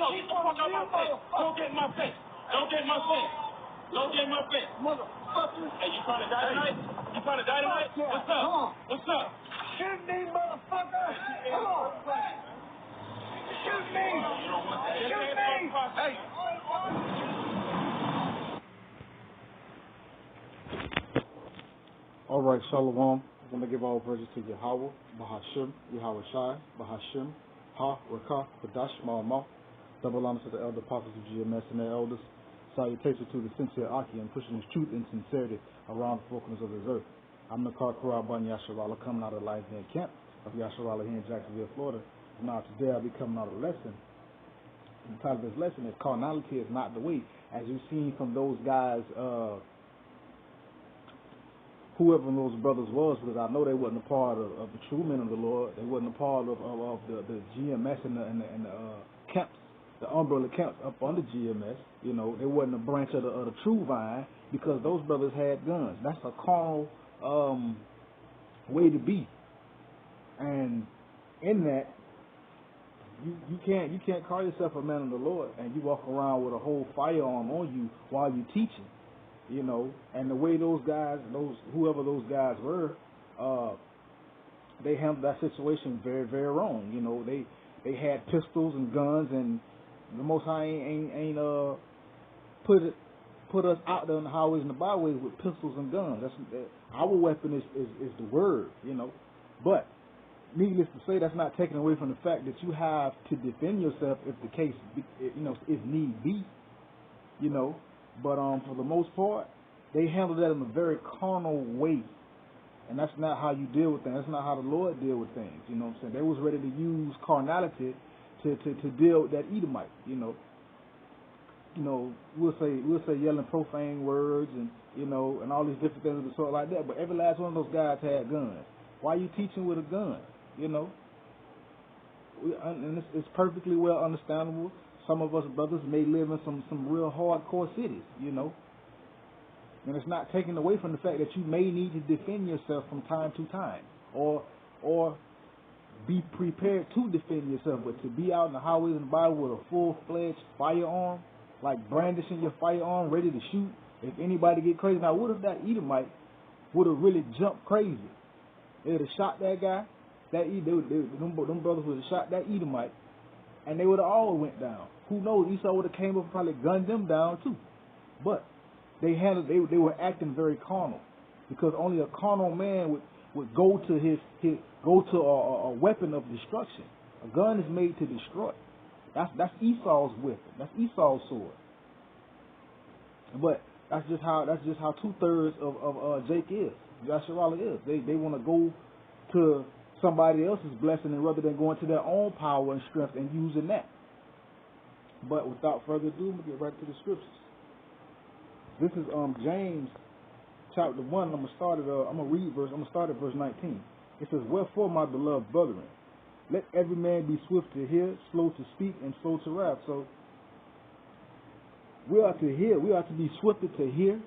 Don't get in my face. Don't get in my face. Don't get in my face. Motherfucker. Hey, you trying to die tonight? You trying to die tonight? Yeah. What's up? Come on. What's up? Shoot me, motherfucker. Come on. Shoot me. Shoot me. Hey. All right, Shalom. I'm going to give all praises to Yahweh, Bahashim, Yahweh Shai, Bahashim, Ha, Rakah, Kadash, Ma'amah. Double honor to the elder apostles of GMS and their elders. Salutations to the sincere Aki and pushing his truth and sincerity around the four corners of this earth. I'm the Karkura Ban Yasharala coming out of the Lions Den camp of Yasharala here in Jacksonville, Florida. And now today I'll be coming out a lesson. And the title of this lesson is Carnality is Not the Way. As you've seen from those guys, whoever those brothers was, because I know they wasn't a part of the true men of the Lord. They wasn't a part of the GMS and the camps, the umbrella camps up under GMS. You know, they wasn't a branch of the true vine, because those brothers had guns. That's a carnal way to be. And in that, you can't call yourself a man of the Lord and you walk around with a whole firearm on you while you're teaching. You know, and the way those guys, whoever those guys were, they handled that situation very, very wrong. You know, they had pistols and guns, and the Most High ain't put us out there on the highways and the byways with pistols and guns. Our weapon is the word. You know, but needless to say, that's not taken away from the fact that you have to defend yourself if the case, if need be. You know. But for the most part, they handle that in a very carnal way. And that's not how you deal with things. That's not how the Lord deal with things. You know what I'm saying? They was ready to use carnality to deal with that Edomite, you know. You know, we'll say yelling profane words and, you know, and all these different things of the sort like that. But every last one of those guys had guns. Why are you teaching with a gun? You know? And it's perfectly well understandable. Some of us brothers may live in some real hardcore cities, you know. And it's not taken away from the fact that you may need to defend yourself from time to time, or be prepared to defend yourself. But to be out in the highways and by with a full-fledged firearm, like brandishing your firearm, ready to shoot, if anybody get crazy. Now, what if that Edomite would have really jumped crazy? They would have shot that guy. Them brothers would have shot that Edomite, and they would have all went down. Who knows? Esau would have came up and probably gunned them down too. But they were acting very carnal, because only a carnal man would go to a weapon of destruction. A gun is made to destroy. That's Esau's weapon. That's Esau's sword. But that's just how 2/3 of Jake is. Yasharala is. They want to go to somebody else's blessing and rather than going to their own power and strength and using that. But without further ado, we'll get right to the scriptures. This is James chapter 1. I'm gonna start at verse 19. It says, "Wherefore, my beloved brethren, let every man be swift to hear, slow to speak, and slow to wrath." So we are to hear. We are to be swifter to hear,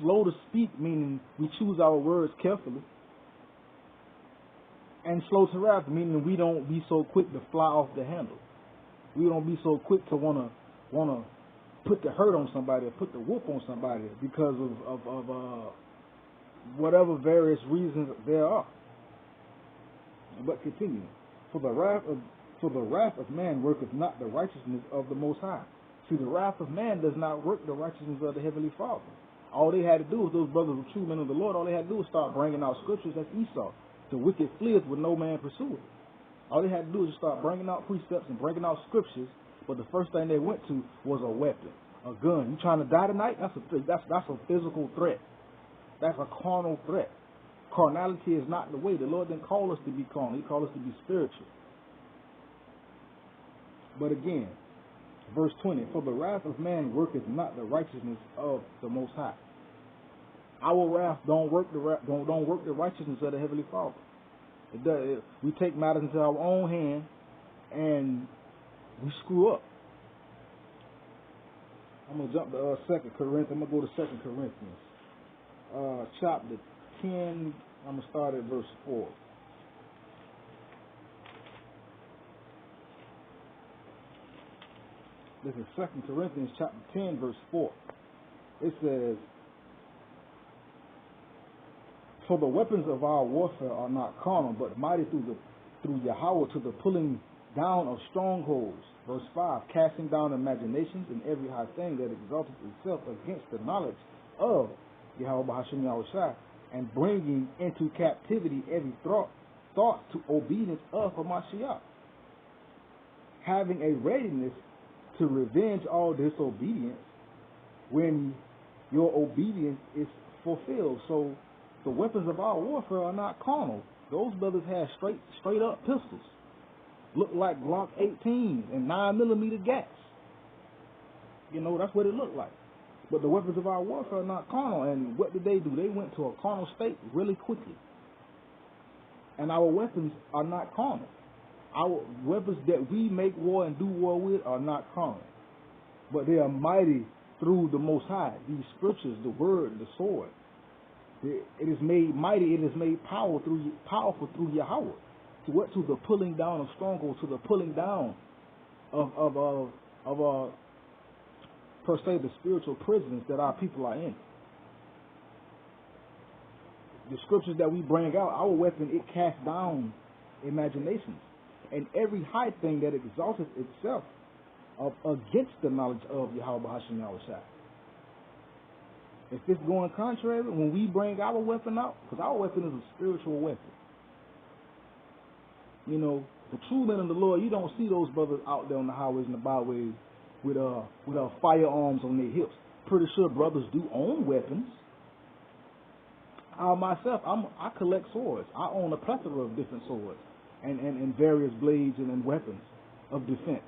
slow to speak, meaning we choose our words carefully, and slow to wrath, meaning we don't be so quick to fly off the handle. We don't be so quick to wanna put the hurt on somebody or put the whoop on somebody because of whatever various reasons there are. But continue. For the wrath of man worketh not the righteousness of the Most High. See, the wrath of man does not work the righteousness of the Heavenly Father. All they had to do was, those brothers were true men of the Lord, all they had to do was start bringing out scriptures. That's Esau. The wicked fleeth with no man pursueth. All they had to do was just start bringing out precepts and bringing out scriptures. But the first thing they went to was a weapon, a gun. You trying to die tonight? That's a physical threat. That's a carnal threat. Carnality is not the way. The Lord didn't call us to be carnal. He called us to be spiritual. But again, verse 20, "For the wrath of man worketh not the righteousness of the Most High." Our wrath don't work the righteousness of the Heavenly Father. It does. We take matters into our own hand and we screw up. I'm gonna jump to 2 Corinthians. I'm gonna go to 2 Corinthians, chapter 10. I'm gonna start at verse 4. This is 2 Corinthians chapter 10, verse 4. It says, "For the weapons of our warfare are not carnal, but mighty through Yahweh to the pulling down of strongholds." Verse 5, "Casting down imaginations and every high thing that exalteth itself against the knowledge of Yahweh B'Hashem Yahushua, and bringing into captivity every thought to obedience of Hamashiach, having a readiness to revenge all disobedience when your obedience is fulfilled." So the weapons of our warfare are not carnal. Those brothers had straight up pistols, looked like Glock 18s and 9mm gas. You know, that's what it looked like. But the weapons of our warfare are not carnal. And what did they do? They went to a carnal state really quickly. And our weapons are not carnal. Our weapons that we make war and do war with are not carnal, but they are mighty through the Most High. These scriptures, the word, the sword, it is made mighty. It is made powerful through Yahweh. To what? To the pulling down of strongholds, to the pulling down of per se the spiritual prisons that our people are in. The scriptures that we bring out, our weapon, it casts down imaginations and every high thing that exalteth itself against the knowledge of Yahweh B'Hashem Yahushua. If it's going contrary, when we bring our weapon out, because our weapon is a spiritual weapon. You know, the true men of the Lord, you don't see those brothers out there on the highways and the byways with firearms on their hips. Pretty sure brothers do own weapons. I myself, I collect swords. I own a plethora of different swords and various blades and weapons of defense.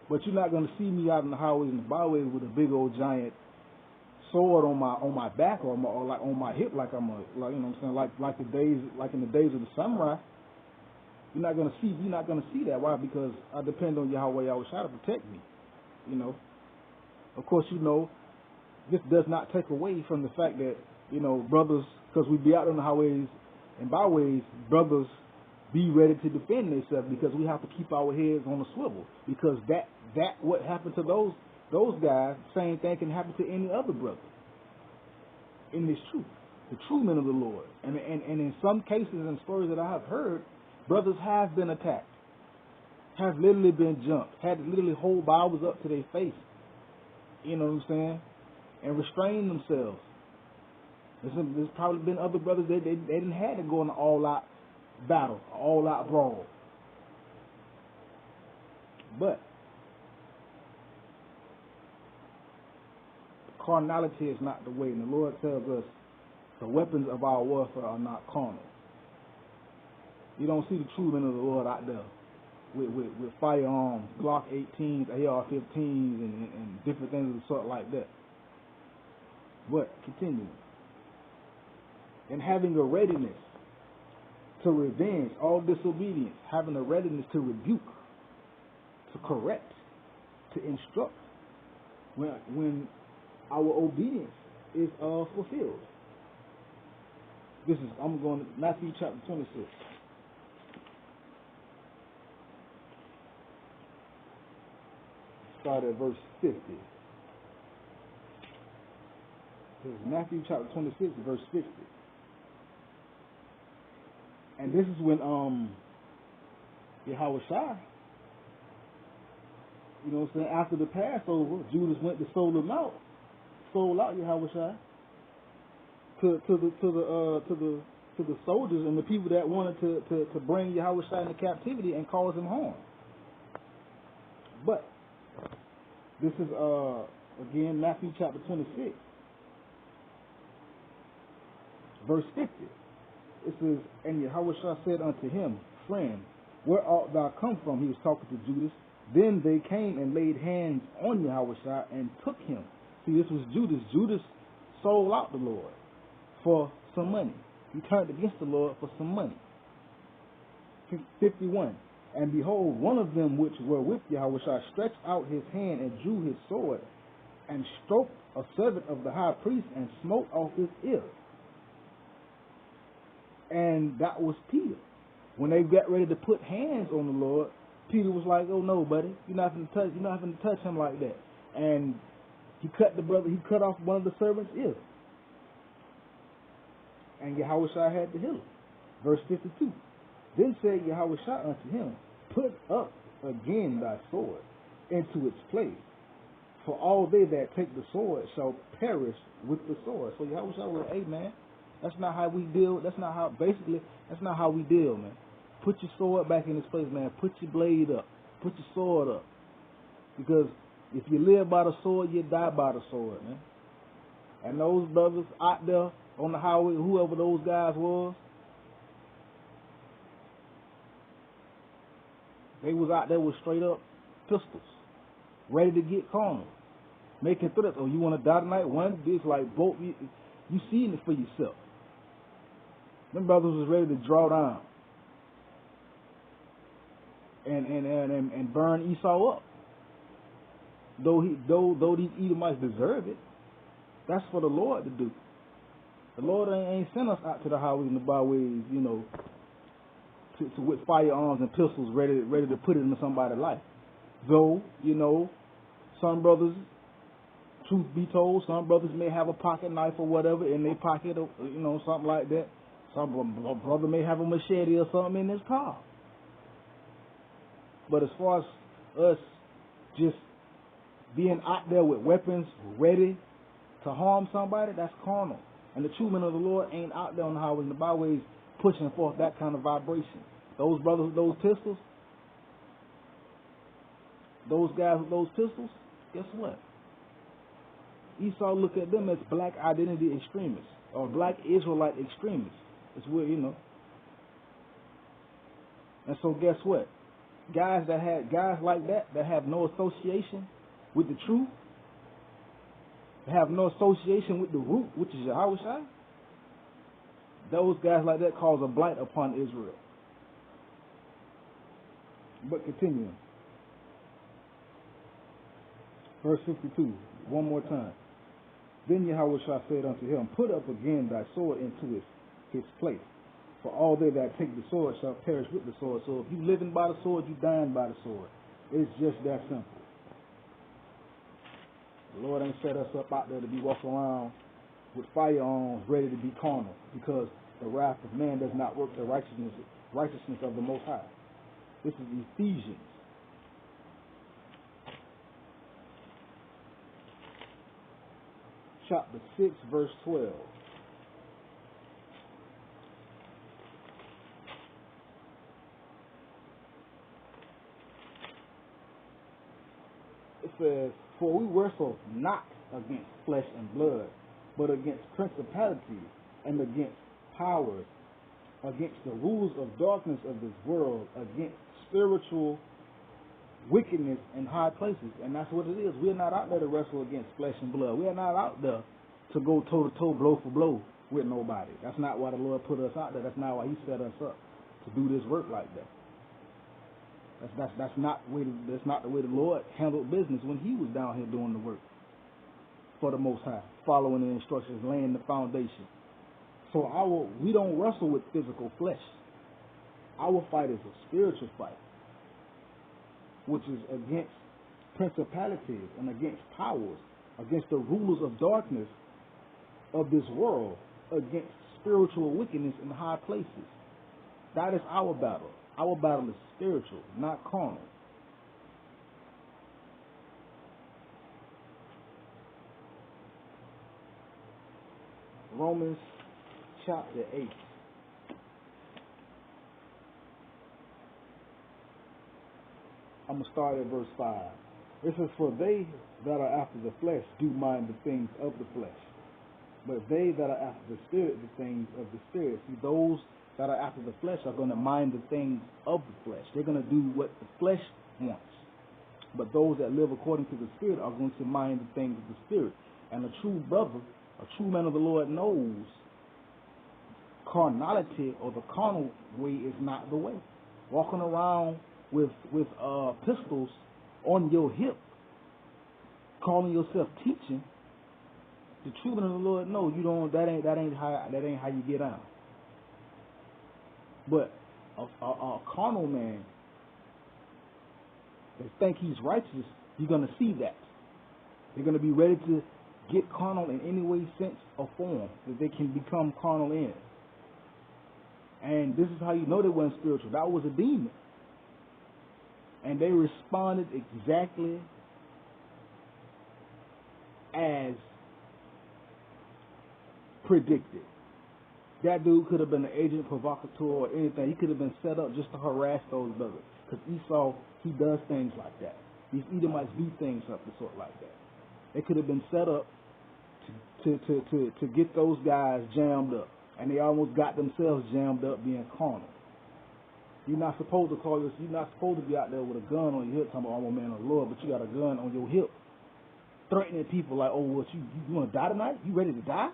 But you're not going to see me out on the highways and the byways with a big old giant sword on my back or like on my hip, like I'm you know what I'm saying, like in the days of the samurai. You're not going to see that. Why? Because I depend on Yahweh Yahushua to protect me. You know. Of course, you know, this does not take away from the fact that, you know, brothers, because we be out on the highways and byways, brothers be ready to defend themselves, because we have to keep our heads on the swivel, because that what happened to those guys, same thing can happen to any other brother in this truth, the true men of the Lord. And in some cases and stories that I have heard, brothers have been attacked, have literally been jumped, had to literally hold Bibles up to their face, you know what I'm saying, and restrain themselves. There's probably been other brothers that they didn't have to go in an all-out battle, all-out brawl. But carnality is not the way. And the Lord tells us the weapons of our warfare are not carnal. You don't see the true men of the Lord out there with firearms, Glock 18s, AR-15s, and different things of the sort like that. But continue. And having a readiness to revenge all disobedience, having a readiness to rebuke, to correct, to instruct, when our obedience is fulfilled. I'm going to Matthew chapter 26. Start at verse 50. This is Matthew chapter 26, verse 50. And this is when Yahushua, you know what I'm saying, after the Passover, Judas went to sold out Yahushua to the soldiers and the people that wanted to bring Yahushua into captivity and cause him harm. But this is again Matthew chapter 26, verse 50. It says, "And Yahushua said unto him, Friend, where art thou come from?" He was talking to Judas. "Then they came and laid hands on Yahushua and took him." See, this was Judas. Judas sold out the Lord for some money. He turned against the Lord for some money. 51. "And behold, one of them which were with Yahushua stretched out his hand and drew his sword and stroked a servant of the high priest and smote off his ear." And that was Peter. When they got ready to put hands on the Lord, Peter was like, "Oh no, buddy, you're not going to touch him like that." And he cut off one of the servants' ear. And Yahushua had to heal him. Verse 52. Then said Yahushua unto him, Put up again thy sword into its place, for all they that take the sword shall perish with the sword. So Yahushua was like, hey man, that's not how we deal. That's not how we deal, man. Put your sword back in its place, man. Put your blade up. Put your sword up. Because if you live by the sword, you die by the sword, man. And those brothers out there on the highway, whoever those guys was, they was out there with straight up pistols, ready to get carnal, making threats. Oh, you want to die tonight? One, this like both. You seeing it for yourself. Them brothers was ready to draw down and burn Esau up. Though these Edomites deserve it, that's for the Lord to do. The Lord ain't sent us out to the highways and the byways, you know, to with firearms and pistols ready to put it into somebody's life. Though, you know, some brothers, truth be told, some brothers may have a pocket knife or whatever in their pocket, or, you know, something like that. Some brother may have a machete or something in his car. But as far as us just being out there with weapons ready to harm somebody, that's carnal. And the true men of the Lord ain't out there on the highways and the byways pushing forth that kind of vibration. Those brothers with those pistols, those guys with those pistols, guess what? Esau look at them as black identity extremists or black Israelite extremists. It's weird, you know. And so guess what? Guys like that have no association with the truth, have no association with the root, which is Yahushua, those guys like that cause a blight upon Israel. But continuing. Verse 52, one more time. Then Yahushua said unto him, Put up again thy sword into his place. For all they that take the sword shall perish with the sword. So if you living by the sword, you dying by the sword. It's just that simple. The Lord ain't set us up out there to be walking around with firearms ready to be carnal, because the wrath of man does not work the righteousness of the Most High. This is Ephesians. Chapter 6, verse 12. It says, For we wrestle not against flesh and blood, but against principalities and against powers, against the rulers of darkness of this world, against spiritual wickedness in high places. And that's what it is. We're not out there to wrestle against flesh and blood. We're not out there to go toe-to-toe, blow for blow with nobody. That's not why the Lord put us out there. That's not why he set us up to do this work like that. That's not the way the Lord handled business when he was down here doing the work for the Most High, following the instructions, laying the foundation. So we don't wrestle with physical flesh. Our fight is a spiritual fight, which is against principalities and against powers, against the rulers of darkness of this world, against spiritual wickedness in high places. That is our battle. Our battle is spiritual, not carnal. Romans chapter 8. I'm going to start at verse 5. It says, For they that are after the flesh do mind the things of the flesh, but they that are after the Spirit, the things of the Spirit. See, those that are after the flesh are going to mind the things of the flesh. They're going to do what the flesh wants. But those that live according to the Spirit are going to mind the things of the Spirit. And a true brother, a true man of the Lord knows carnality, or the carnal way, is not the way. Walking around with pistols on your hip, calling yourself teaching, the true man of the Lord knows you don't. That ain't how you get out. But a carnal man They think he's righteous, you're going to see that. They're going to be ready to get carnal in any way, sense, or form that they can become carnal in. And this is how you know they weren't spiritual. That was a demon. And they responded exactly as predicted. That dude could have been an agent provocateur or anything. He could have been set up just to harass those brothers. Because Esau, he does things like that. These Edomites do things of the sort like that. They could have been set up to get those guys jammed up. And they almost got themselves jammed up being carnal. You're not supposed to you're not supposed to be out there with a gun on your hip talking about, I'm a man of the Lord, but you got a gun on your hip threatening people like, oh, what, you want to die tonight? You ready to die?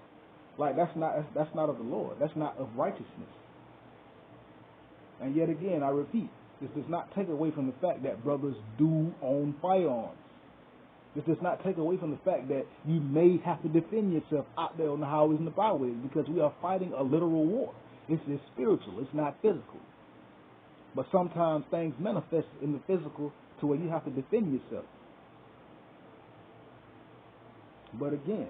Like, that's not of the Lord. That's not of righteousness. And yet again, I repeat, this does not take away from the fact that brothers do own firearms. This does not take away from the fact that you may have to defend yourself out there on the highways and the byways, because we are fighting a literal war. It's spiritual. It's not physical. But sometimes things manifest in the physical to where you have to defend yourself. But again,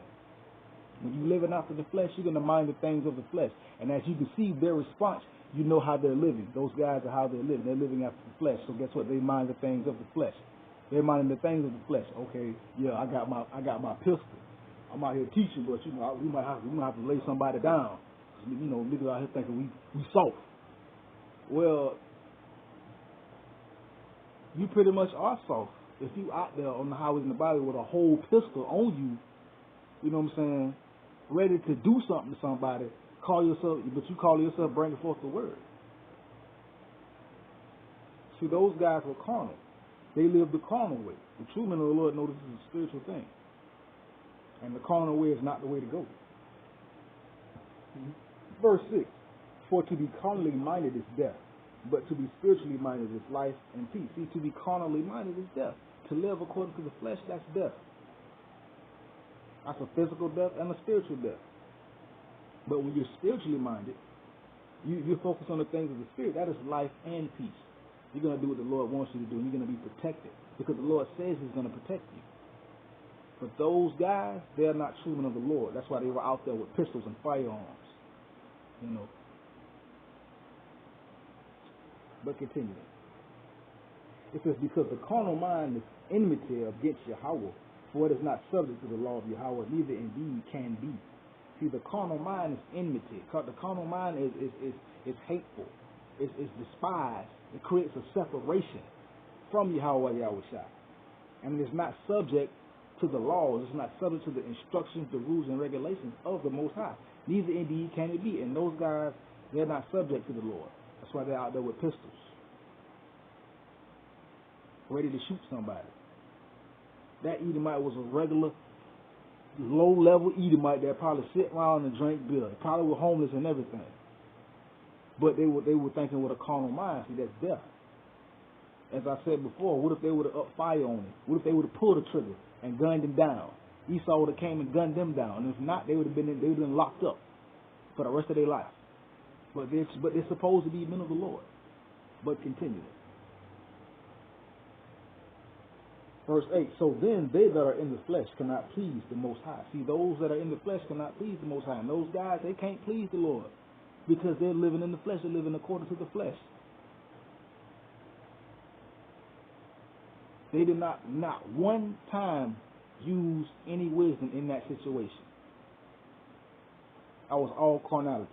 when you're living after the flesh, you're going to mind the things of the flesh. And as you can see their response, you know how they're living. Those guys are how they're living. They're living after the flesh. So guess what? They mind the things of the flesh. They're minding the things of the flesh. Okay, yeah, I got my pistol. I'm out here teaching, but we might have to lay somebody down. Niggas out here thinking we soft. Well, you pretty much are soft if you out there on the highways and the byway with a whole pistol on you. You know what I'm saying? Ready to do something to somebody. But you call yourself bringing forth the word. See, those guys were carnal. They lived the carnal way. The true men of the Lord know this is a spiritual thing. And the carnal way is not the way to go. Verse 6, for to be carnally minded is death, but to be spiritually minded is life and peace. See, to be carnally minded is death. To live according to the flesh, that's death. That's a physical death and a spiritual death. But when you're spiritually minded, you focus on the things of the Spirit. That is life and peace. You're going to do what the Lord wants you to do, and you're going to be protected because the Lord says He's going to protect you. But those guys, they're not true men of the Lord. That's why they were out there with pistols and firearms. But continuing. It says, because the carnal mind is enmity against Yahweh, for it is not subject to the law of Yahweh, neither indeed can be. See, the carnal mind is enmity. The carnal mind is hateful. It's despised. It creates a separation from Yahweh Yahushua. And it's not subject to the laws. It's not subject to the instructions, the rules, and regulations of the Most High. Neither indeed can it be. And those guys, they're not subject to the Lord. That's why they're out there with pistols, ready to shoot somebody. That Edomite was a regular, low-level Edomite that probably sit around and drink beer. They probably were homeless and everything. But they were thinking with a carnal mind. See, that's death. As I said before, what if they would have up fire on him? What if they would have pulled the trigger and gunned him down? Esau would have came and gunned them down. And if not, they would have been locked up for the rest of their life. But they're supposed to be men of the Lord. But continue. Verse 8, so then they that are in the flesh cannot please the Most High. See, those that are in the flesh cannot please the Most High. And those guys, they can't please the Lord because they're living in the flesh. They're living according to the flesh. They did not one time use any wisdom in that situation. That was all carnality.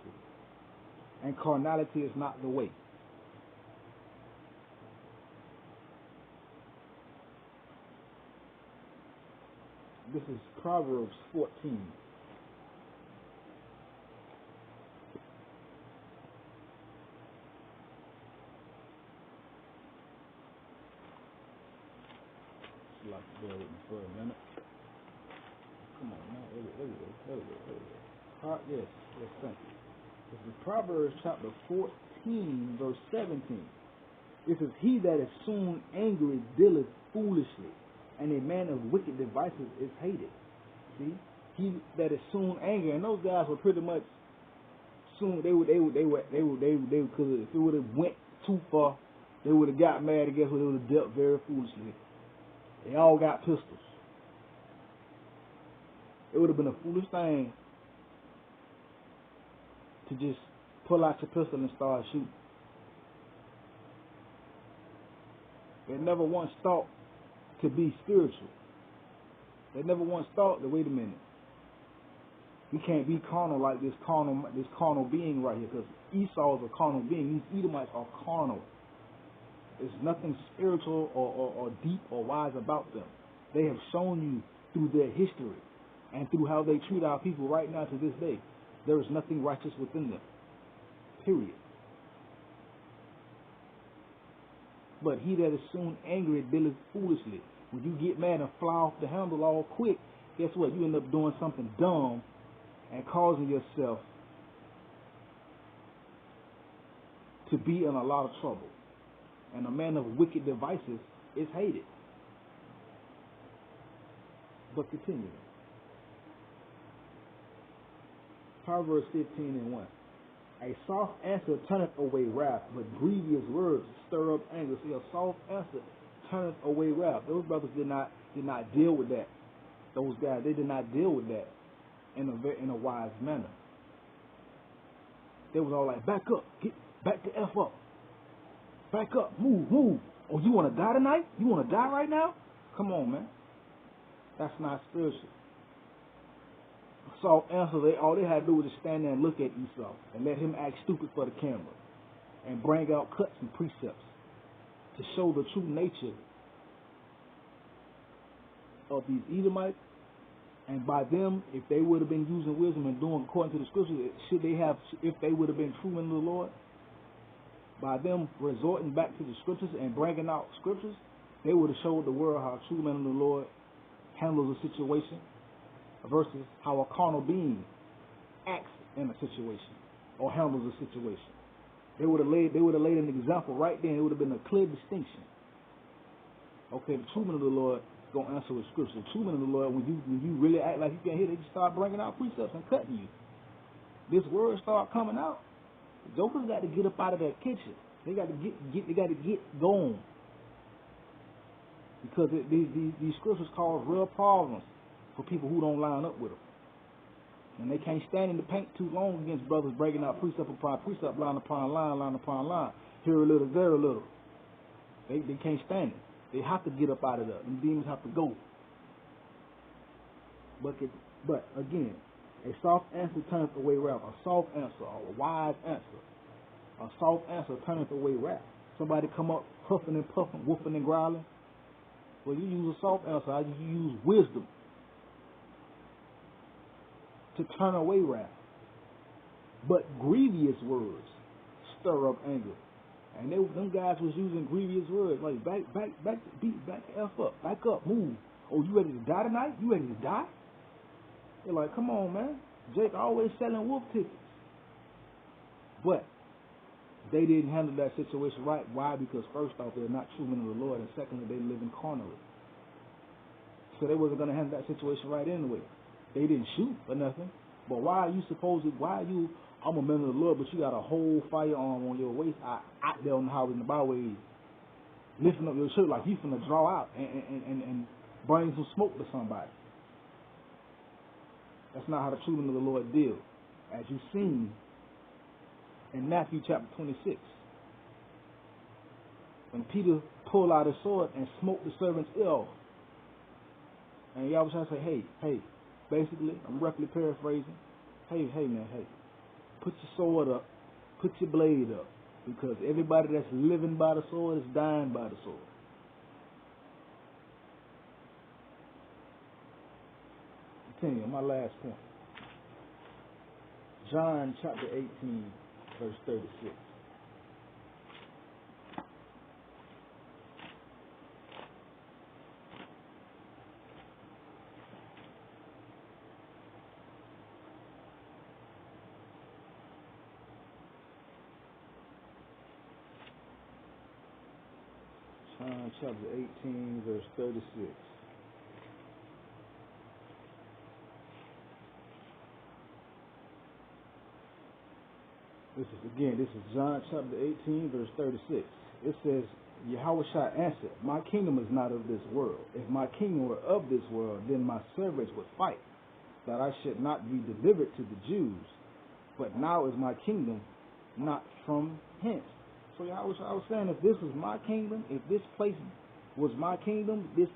And carnality is not the way. This is Proverbs 14. Like to bear with me for a minute. Come on, man. There we go. Yes, thank you. This is Proverbs chapter 14, verse 17. It says, he that is soon angry dealeth foolishly, and a man of wicked devices is hated. See? He that is soon angry, and those guys were pretty much soon, they would, if it would have went too far, they would have got mad, and guess what? They would have dealt very foolishly. They all got pistols. It would have been a foolish thing to just pull out your pistol and start shooting. They never once thought to be spiritual. They never once thought that, wait a minute, we can't be carnal like this carnal being right here, because Esau is a carnal being. These Edomites are carnal. There's nothing spiritual or deep or wise about them. They have shown you through their history and through how they treat our people right now to this day, there is nothing righteous within them. Period. But he that is soon angry dealeth foolishly. When you get mad and fly off the handle all quick, guess what? You end up doing something dumb and causing yourself to be in a lot of trouble. And a man of wicked devices is hated. But continue. Proverbs 15:1. A soft answer turneth away wrath, but grievous words stir up anger. See, a soft answer turneth away wrath. Those brothers did not deal with that. Those guys, they did not deal with that in a wise manner. They was all like, back up, get back the F up. Back up, move. Oh, you want to die tonight? You want to die right now? Come on, man. That's not spiritual. Soft answer, all they had to do was just stand there and look at Esau and let him act stupid for the camera and bring out cuts and precepts to show the true nature of these Edomites. And by them, if they would have been using wisdom and doing according to the scriptures, if they would have been true in the Lord, by them resorting back to the scriptures and bringing out scriptures, they would have showed the world how a true man of the Lord handles a situation versus how a carnal being acts in a situation or handles a situation. They would have laid an example right then. It would have been a clear distinction. Okay, the true man of the Lord is going to answer with scripture. The true man of the Lord, when you really act like you can't hear, they just start bringing out precepts and cutting you. This word start coming out. The jokers got to get up out of that kitchen. They got to get going, because these scriptures cause real problems for people who don't line up with them. And they can't stand in the paint too long against brothers breaking out precept upon precept, line upon line, here a little, there a little. They can't stand it. They have to get up out of there. And demons have to go. But again, a soft answer turneth away wrath. A soft answer, or a wise answer. A soft answer turneth away wrath. Somebody come up huffing and puffing, woofing and growling. Well, you use a soft answer. You use wisdom to turn away wrath. But grievous words stir up anger. And them guys was using grievous words like back the F up, back up, move. Oh, you ready to die tonight? You ready to die? They're like, come on, man. Jake always selling wolf tickets. But they didn't handle that situation right. Why? Because first off, they're not true men of the Lord, and secondly, they live in carnally. So they wasn't going to handle that situation right anyway. They didn't shoot or nothing. But I'm a man of the Lord, but you got a whole firearm on your waist out there on the highways and the byways, lifting up your shirt like you finna draw out and bring some smoke to somebody. That's not how the true men of the Lord deal. As you've seen in Matthew chapter 26, when Peter pulled out his sword and smoked the servant's ear off, and y'all was trying to say, hey, basically, I'm roughly paraphrasing, hey, man, put your sword up, put your blade up, because everybody that's living by the sword is dying by the sword. Continue, my last point. John chapter 18, verse 36. John chapter 18, verse 36. This is John chapter 18, verse 36. it says, Yahweh shall answer, my kingdom is not of this world. If my kingdom were of this world, then my servants would fight, that I should not be delivered to the Jews. But now is my kingdom not from hence. So I was saying, if this was my kingdom, if this place was my kingdom, this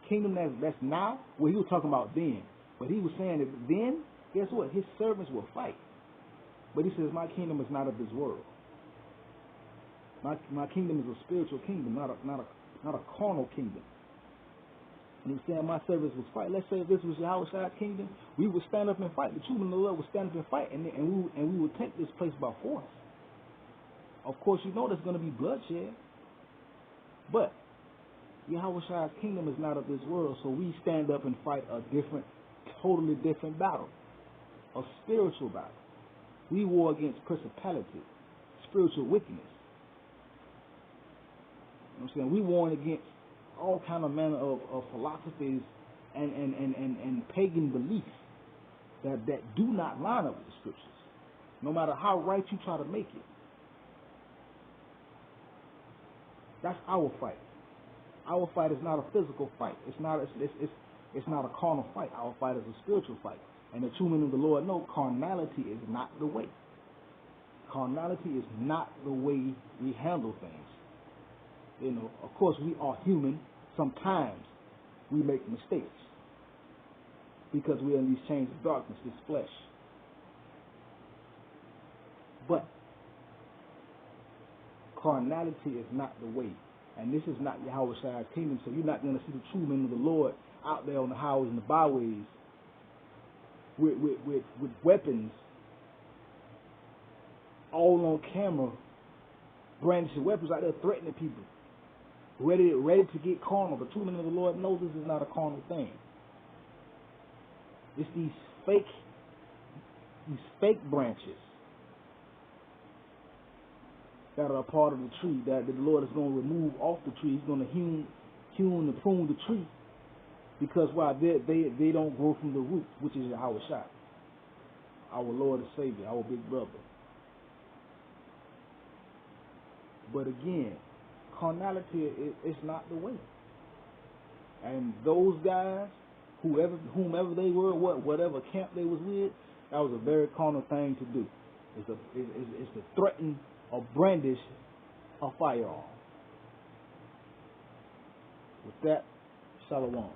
kingdom that's now, well, he was talking about then. But he was saying that then, guess what? His servants will fight. But he says, my kingdom is not of this world. My kingdom is a spiritual kingdom, not a carnal kingdom. And he's saying my servants will fight. Let's say if this was Yahweh's kingdom, we would stand up and fight. The children of the Lord would stand up and fight, and we would take this place by force. Of course, you know there's going to be bloodshed. But Yahweh's kingdom is not of this world, so we stand up and fight a totally different battle, a spiritual battle. We war against principality, spiritual wickedness. You know what I'm saying? We war against all kind of manner of philosophies and pagan beliefs that do not line up with the scriptures, no matter how right you try to make it. That's our fight. Our fight is not a physical fight. It's not a carnal fight. Our fight is a spiritual fight. And the true men of the Lord know carnality is not the way. Carnality is not the way we handle things. You know, of course, we are human. Sometimes we make mistakes because we're in these chains of darkness, this flesh. But carnality is not the way. And this is not Yahweh's kingdom, so you're not going to see the true men of the Lord out there on the highways and the byways with weapons all on camera, brandishing weapons out there threatening people, ready to get carnal. The true men of the Lord knows this is not a carnal thing. It's these fake branches that are a part of the tree that the Lord is going to remove off the tree. He's going to hewn and prune the tree, because why? They don't grow from the root, which is Yahweh Shai, our Lord and Savior, our big brother. But again, carnality is not the way. And those guys, whomever they were, whatever camp they was with, that was a very carnal thing to do. It's to threaten or brandish a firearm. With that, Shalom.